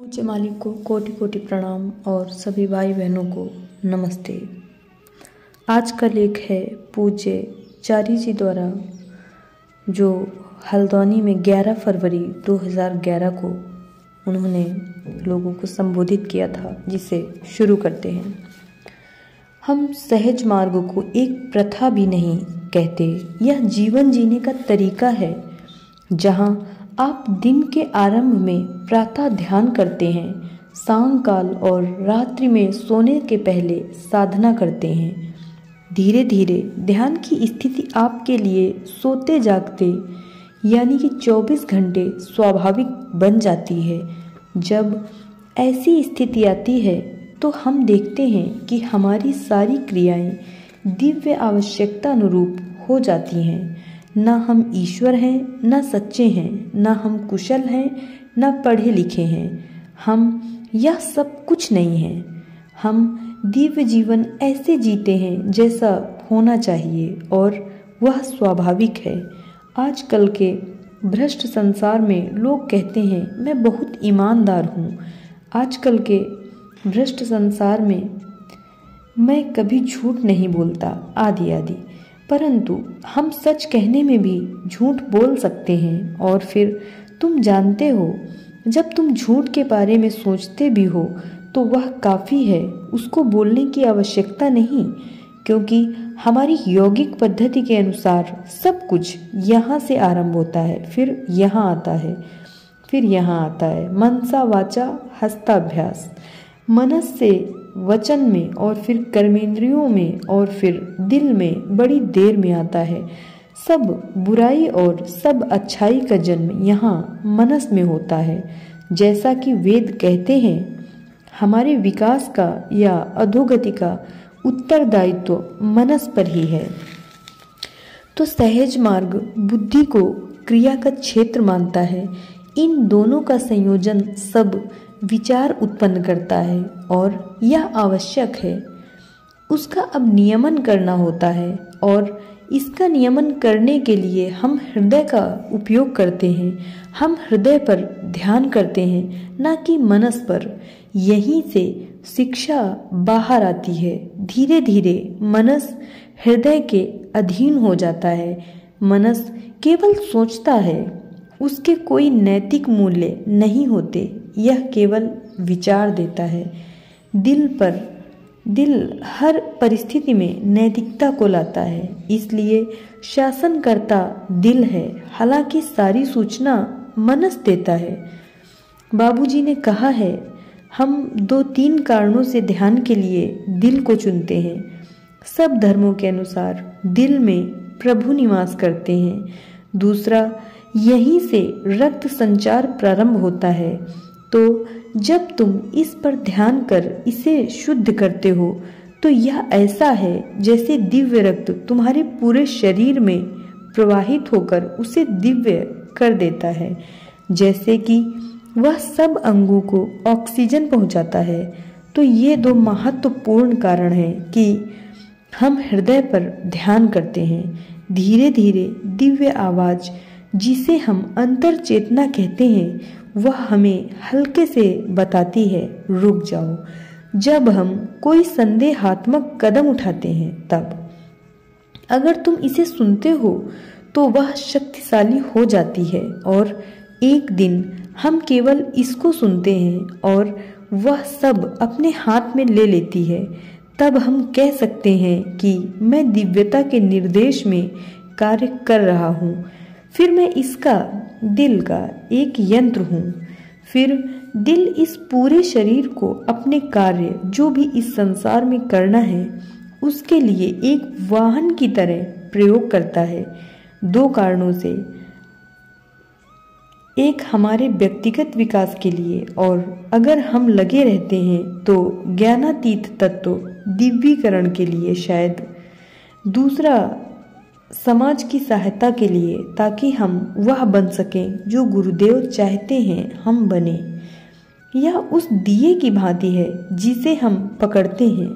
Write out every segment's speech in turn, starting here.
पूज्य मालिक को कोटि कोटि प्रणाम और सभी भाई बहनों को नमस्ते। आज का लेख है पूज्य चारी जी द्वारा, जो हल्द्वानी में 11 फरवरी 2011 को उन्होंने लोगों को संबोधित किया था, जिसे शुरू करते हैं। हम सहज मार्ग को एक प्रथा भी नहीं कहते, यह जीवन जीने का तरीका है। जहाँ आप दिन के आरंभ में प्रातः ध्यान करते हैं, सायंकाल और रात्रि में सोने के पहले साधना करते हैं। धीरे धीरे ध्यान की स्थिति आपके लिए सोते जागते यानी कि 24 घंटे स्वाभाविक बन जाती है। जब ऐसी स्थिति आती है तो हम देखते हैं कि हमारी सारी क्रियाएं दिव्य आवश्यकता अनुरूप हो जाती हैं। ना हम ईश्वर हैं, ना सच्चे हैं, ना हम कुशल हैं, ना पढ़े लिखे हैं। हम यह सब कुछ नहीं हैं। हम दिव्य जीवन ऐसे जीते हैं जैसा होना चाहिए और वह स्वाभाविक है। आजकल के भ्रष्ट संसार में लोग कहते हैं मैं बहुत ईमानदार हूँ। आजकल के भ्रष्ट संसार में मैं कभी झूठ नहीं बोलता, आदि आदि। परंतु हम सच कहने में भी झूठ बोल सकते हैं। और फिर तुम जानते हो, जब तुम झूठ के बारे में सोचते भी हो तो वह काफ़ी है, उसको बोलने की आवश्यकता नहीं, क्योंकि हमारी यौगिक पद्धति के अनुसार सब कुछ यहाँ से आरंभ होता है, फिर यहाँ आता है, फिर यहाँ आता है। मनसा वाचा हस्ताभ्यास, मनस से वचन में और फिर कर्मेंद्रियों में और फिर दिल में बड़ी देर में आता है। सब बुराई और सब अच्छाई का जन्म यहाँ मनस में होता है। जैसा कि वेद कहते हैं, हमारे विकास का या अधोगति का उत्तरदायित्व मनस पर ही है। तो सहज मार्ग बुद्धि को क्रिया का क्षेत्र मानता है। इन दोनों का संयोजन सब विचार उत्पन्न करता है और यह आवश्यक है। उसका अब नियमन करना होता है और इसका नियमन करने के लिए हम हृदय का उपयोग करते हैं। हम हृदय पर ध्यान करते हैं, ना कि मनस पर। यहीं से शिक्षा बाहर आती है। धीरे धीरे मनस हृदय के अधीन हो जाता है। मनस केवल सोचता है, उसके कोई नैतिक मूल्य नहीं होते, यह केवल विचार देता है। दिल हर परिस्थिति में नैतिकता को लाता है, इसलिए शासनकर्ता दिल है। हालांकि सारी सूचना मनस देता है। बाबूजी ने कहा है, हम 2-3 कारणों से ध्यान के लिए दिल को चुनते हैं। सब धर्मों के अनुसार दिल में प्रभु निवास करते हैं। दूसरा, यहीं से रक्त संचार प्रारंभ होता है। तो जब तुम इस पर ध्यान कर इसे शुद्ध करते हो तो यह ऐसा है जैसे दिव्य रक्त तुम्हारे पूरे शरीर में प्रवाहित होकर उसे दिव्य कर देता है। जैसे कि वह सब अंगों को ऑक्सीजन पहुंचाता है। तो ये 2 महत्वपूर्ण कारण हैं कि हम हृदय पर ध्यान करते हैं। धीरे धीरे दिव्य आवाज, जिसे हम अंतर चेतना कहते हैं, वह हमें हल्के से बताती है, रुक जाओ। जब हम कोई संदेहात्मक कदम उठाते हैं तब अगर तुम इसे सुनते हो तो वह शक्तिशाली हो जाती है। और एक दिन हम केवल इसको सुनते हैं और वह सब अपने हाथ में ले लेती है। तब हम कह सकते हैं कि मैं दिव्यता के निर्देश में कार्य कर रहा हूँ। फिर मैं इसका, दिल का एक यंत्र हूँ। फिर दिल इस पूरे शरीर को अपने कार्य, जो भी इस संसार में करना है, उसके लिए एक वाहन की तरह प्रयोग करता है। 2 कारणों से, एक हमारे व्यक्तिगत विकास के लिए, और अगर हम लगे रहते हैं तो ज्ञानातीत तत्व दिव्यीकरण के लिए शायद। दूसरा, समाज की सहायता के लिए, ताकि हम वह बन सकें जो गुरुदेव चाहते हैं हम बने। यह उस दिए की भांति है जिसे हम पकड़ते हैं।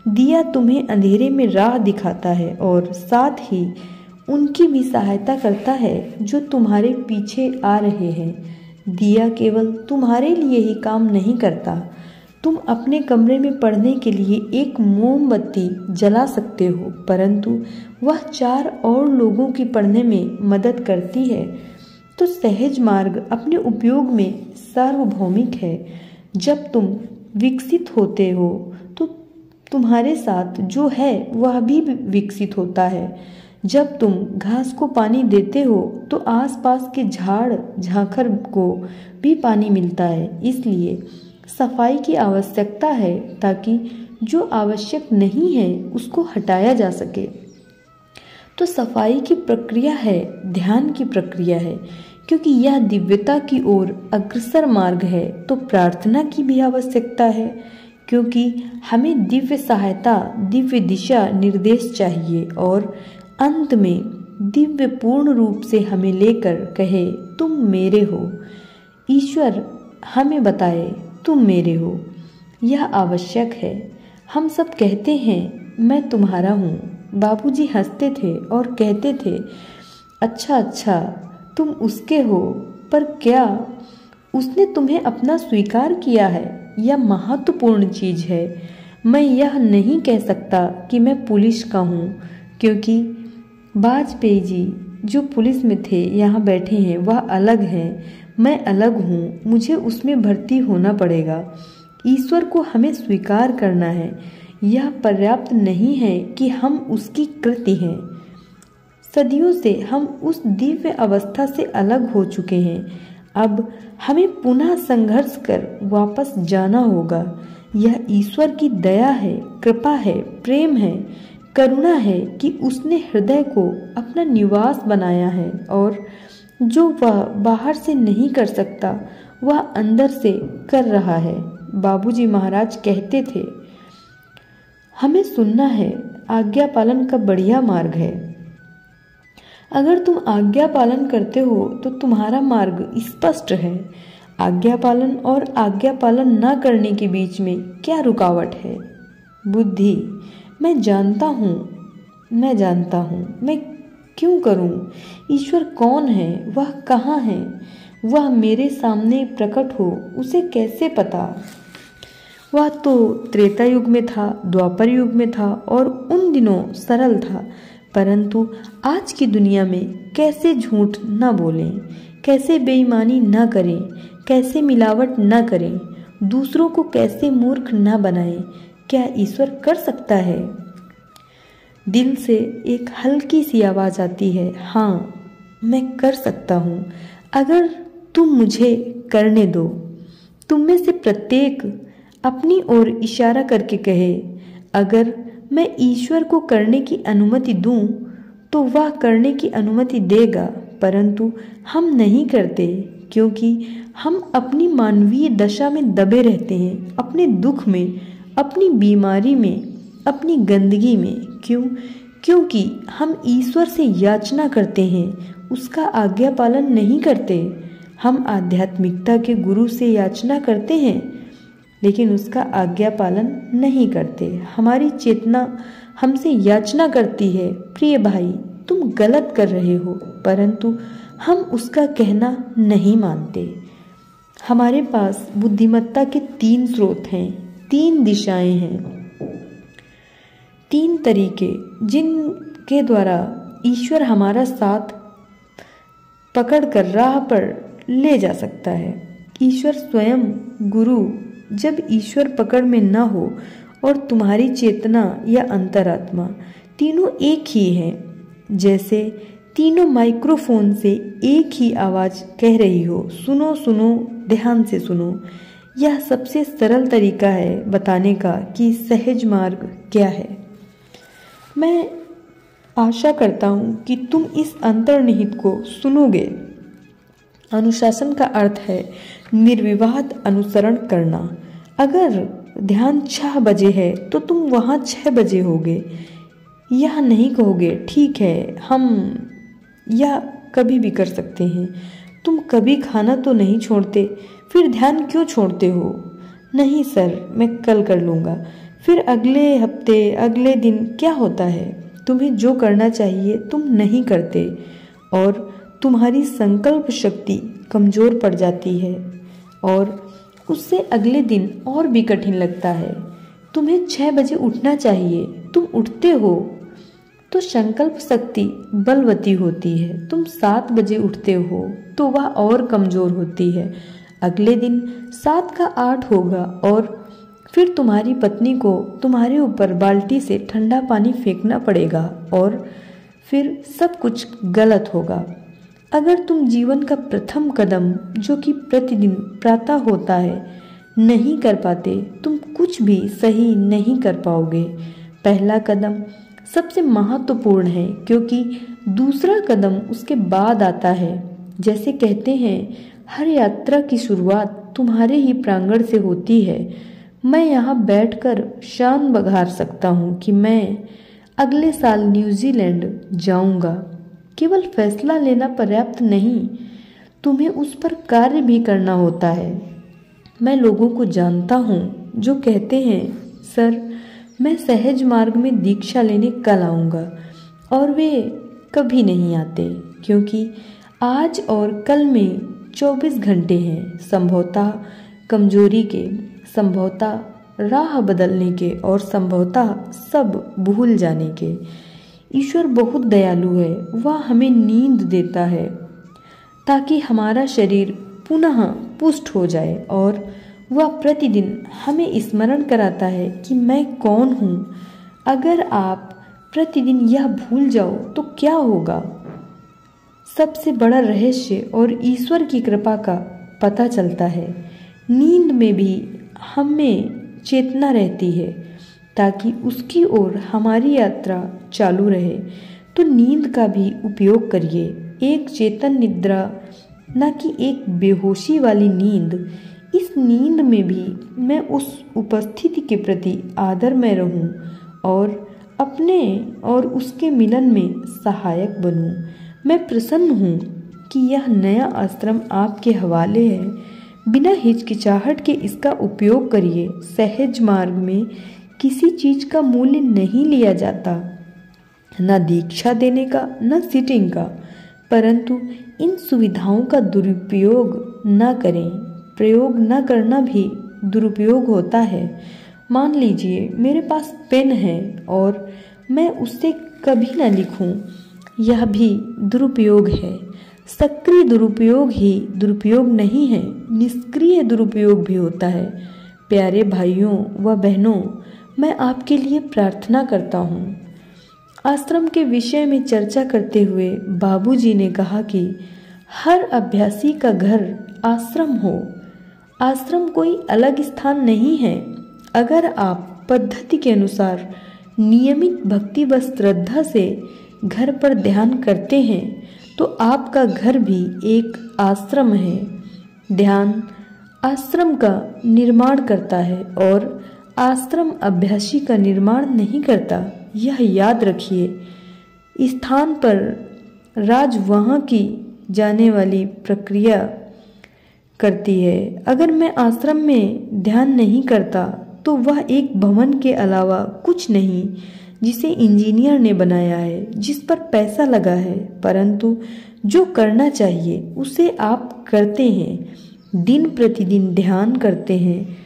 दिया तुम्हें अंधेरे में राह दिखाता है और साथ ही उनकी भी सहायता करता है जो तुम्हारे पीछे आ रहे हैं। दिया केवल तुम्हारे लिए ही काम नहीं करता। तुम अपने कमरे में पढ़ने के लिए एक मोमबत्ती जला सकते हो, परंतु वह 4 और लोगों की पढ़ने में मदद करती है। तो सहज मार्ग अपने उपयोग में सार्वभौमिक है। जब तुम विकसित होते हो तो तुम्हारे साथ जो है वह भी विकसित होता है। जब तुम घास को पानी देते हो तो आसपास के झाड़ झांखर को भी पानी मिलता है। इसलिए सफाई की आवश्यकता है ताकि जो आवश्यक नहीं है उसको हटाया जा सके। तो सफाई की प्रक्रिया है, ध्यान की प्रक्रिया है, क्योंकि यह दिव्यता की ओर अग्रसर मार्ग है। तो प्रार्थना की भी आवश्यकता है, क्योंकि हमें दिव्य सहायता, दिव्य दिशा निर्देश चाहिए और अंत में दिव्य पूर्ण रूप से हमें लेकर कहे तुम मेरे हो। ईश्वर हमें बताए तुम मेरे हो। यह आवश्यक है। हम सब कहते हैं मैं तुम्हारा हूँ। बाबूजी हंसते थे और कहते थे अच्छा अच्छा तुम उसके हो, पर क्या उसने तुम्हें अपना स्वीकार किया है? यह महत्वपूर्ण चीज है। मैं यह नहीं कह सकता कि मैं पुलिस का हूँ, क्योंकि वाजपेयी जी जो पुलिस में थे यहाँ बैठे हैं वह अलग हैं, मैं अलग हूँ। मुझे उसमें भर्ती होना पड़ेगा। ईश्वर को हमें स्वीकार करना है। यह पर्याप्त नहीं है कि हम उसकी कृति हैं। सदियों से हम उस दिव्य अवस्था से अलग हो चुके हैं। अब हमें पुनः संघर्ष कर वापस जाना होगा। यह ईश्वर की दया है, कृपा है, प्रेम है, करुणा है कि उसने हृदय को अपना निवास बनाया है और जो वह बाहर से नहीं कर सकता वह अंदर से कर रहा है। बाबूजी महाराज कहते थे हमें सुनना है, आज्ञा पालन का बढ़िया मार्ग है। अगर तुम आज्ञा पालन करते हो तो तुम्हारा मार्ग स्पष्ट है। आज्ञा पालन और आज्ञा पालन न करने के बीच में क्या रुकावट है? बुद्धि। मैं जानता हूँ, मैं क्यों करूँ? ईश्वर कौन है? वह कहाँ है? वह मेरे सामने प्रकट हो, उसे कैसे पता? वह तो त्रेता युग में था, द्वापर युग में था और उन दिनों सरल था, परंतु आज की दुनिया में कैसे झूठ न बोलें, कैसे बेईमानी न करें, कैसे मिलावट न करें, दूसरों को कैसे मूर्ख न बनाएं, क्या ईश्वर कर सकता है? दिल से एक हल्की सी आवाज आती है, हाँ मैं कर सकता हूँ, अगर तुम मुझे करने दो। तुम में से प्रत्येक अपनी ओर इशारा करके कहे, अगर मैं ईश्वर को करने की अनुमति दूं तो वह करने की अनुमति देगा, परंतु हम नहीं करते क्योंकि हम अपनी मानवीय दशा में दबे रहते हैं, अपने दुख में, अपनी बीमारी में, अपनी गंदगी में। क्यों? क्योंकि हम ईश्वर से याचना करते हैं, उसका आज्ञा पालन नहीं करते। हम आध्यात्मिकता के गुरु से याचना करते हैं लेकिन उसका आज्ञा पालन नहीं करते। हमारी चेतना हमसे याचना करती है, प्रिय भाई तुम गलत कर रहे हो, परंतु हम उसका कहना नहीं मानते। हमारे पास बुद्धिमत्ता के 3 स्रोत हैं, 3 दिशाएं हैं, 3 तरीके जिनके द्वारा ईश्वर हमारा साथ पकड़कर राह पर ले जा सकता है। ईश्वर स्वयं, गुरु, जब ईश्वर पकड़ में न हो और तुम्हारी चेतना या अंतरात्मा, तीनों एक ही हैं, जैसे तीनों माइक्रोफोन से एक ही आवाज कह रही हो, सुनो सुनो, ध्यान से सुनो। यह सबसे सरल तरीका है बताने का कि सहज मार्ग क्या है। मैं आशा करता हूँ कि तुम इस अंतर्निहित को सुनोगे। अनुशासन का अर्थ है निर्विवाद अनुसरण करना। अगर ध्यान 6 बजे है तो तुम वहाँ 6 बजे होगे। यह नहीं कहोगे ठीक है हम यह कभी भी कर सकते हैं। तुम कभी खाना तो नहीं छोड़ते, फिर ध्यान क्यों छोड़ते हो? नहीं सर मैं कल कर लूँगा। फिर अगले हफ्ते, अगले दिन क्या होता है? तुम्हें जो करना चाहिए तुम नहीं करते और तुम्हारी संकल्प शक्ति कमजोर पड़ जाती है और उससे अगले दिन और भी कठिन लगता है। तुम्हें 6 बजे उठना चाहिए, तुम उठते हो तो संकल्प शक्ति बलवती होती है। तुम 7 बजे उठते हो तो वह और कमजोर होती है। अगले दिन 7 का 8 होगा और फिर तुम्हारी पत्नी को तुम्हारे ऊपर बाल्टी से ठंडा पानी फेंकना पड़ेगा और फिर सब कुछ गलत होगा। अगर तुम जीवन का प्रथम कदम, जो कि प्रतिदिन प्रातः होता है, नहीं कर पाते, तुम कुछ भी सही नहीं कर पाओगे। पहला कदम सबसे महत्वपूर्ण है क्योंकि दूसरा कदम उसके बाद आता है। जैसे कहते हैं, हर यात्रा की शुरुआत तुम्हारे ही प्रांगण से होती है। मैं यहाँ बैठकर शान बघार सकता हूँ कि मैं अगले साल न्यूजीलैंड जाऊँगा। केवल फैसला लेना पर्याप्त नहीं, तुम्हें उस पर कार्य भी करना होता है। मैं लोगों को जानता हूँ जो कहते हैं, सर मैं सहज मार्ग में दीक्षा लेने कल आऊँगा, और वे कभी नहीं आते क्योंकि आज और कल में 24 घंटे हैं। संभवतः कमजोरी के, संभवतः राह बदलने के और संभवतः सब भूल जाने के। ईश्वर बहुत दयालु है, वह हमें नींद देता है ताकि हमारा शरीर पुनः पुष्ट हो जाए और वह प्रतिदिन हमें स्मरण कराता है कि मैं कौन हूँ। अगर आप प्रतिदिन यह भूल जाओ तो क्या होगा? सबसे बड़ा रहस्य और ईश्वर की कृपा का पता चलता है। नींद में भी हमें चेतना रहती है ताकि उसकी ओर हमारी यात्रा चालू रहे। तो नींद का भी उपयोग करिए, एक चेतन निद्रा, न कि एक बेहोशी वाली नींद। इस नींद में भी मैं उस उपस्थिति के प्रति आदर में रहूं और अपने और उसके मिलन में सहायक बनूं। मैं प्रसन्न हूँ कि यह नया आश्रम आपके हवाले है। बिना हिचकिचाहट के इसका उपयोग करिए। सहज मार्ग में किसी चीज का मूल्य नहीं लिया जाता, न दीक्षा देने का, न सिटिंग का, परंतु इन सुविधाओं का दुरुपयोग न करें। प्रयोग न करना भी दुरुपयोग होता है। मान लीजिए मेरे पास पेन है और मैं उससे कभी न लिखूं, यह भी दुरुपयोग है। सक्रिय दुरुपयोग ही दुरुपयोग नहीं है, निष्क्रिय दुरुपयोग भी होता है। प्यारे भाइयों व बहनों, मैं आपके लिए प्रार्थना करता हूँ। आश्रम के विषय में चर्चा करते हुए बाबूजी ने कहा कि हर अभ्यासी का घर आश्रम हो। आश्रम कोई अलग स्थान नहीं है। अगर आप पद्धति के अनुसार नियमित भक्ति व श्रद्धा से घर पर ध्यान करते हैं तो आपका घर भी एक आश्रम है। ध्यान आश्रम का निर्माण करता है और आश्रम अभ्यासी का निर्माण नहीं करता। यह याद रखिए। स्थान पर राज वहाँ की जाने वाली प्रक्रिया करती है। अगर मैं आश्रम में ध्यान नहीं करता तो वह एक भवन के अलावा कुछ नहीं जिसे इंजीनियर ने बनाया है, जिस पर पैसा लगा है, परंतु जो करना चाहिए उसे आप करते हैं। दिन प्रतिदिन ध्यान करते हैं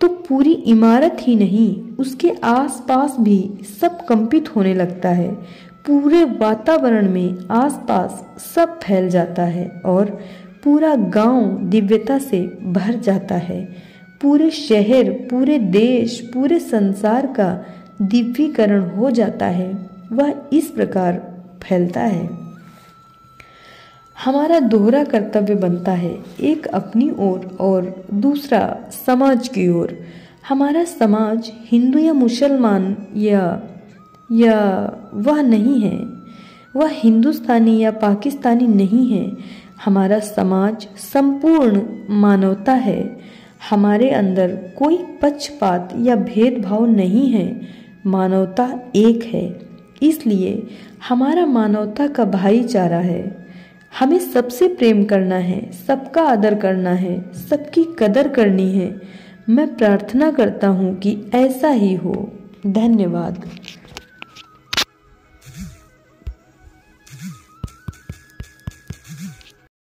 तो पूरी इमारत ही नहीं, उसके आसपास भी सब कंपित होने लगता है। पूरे वातावरण में आसपास सब फैल जाता है और पूरा गांव दिव्यता से भर जाता है। पूरे शहर, पूरे देश, पूरे संसार का दिव्यीकरण हो जाता है। वह इस प्रकार फैलता है। हमारा दोहरा कर्तव्य बनता है, एक अपनी ओर और दूसरा समाज की ओर। हमारा समाज हिंदू या मुसलमान या वह नहीं है, वह हिंदुस्तानी या पाकिस्तानी नहीं है। हमारा समाज संपूर्ण मानवता है। हमारे अंदर कोई पक्षपात या भेदभाव नहीं है। मानवता एक है, इसलिए हमारा मानवता का भाईचारा है। हमें सबसे प्रेम करना है, सबका आदर करना है, सबकी कदर करनी है। मैं प्रार्थना करता हूँ कि ऐसा ही हो। धन्यवाद।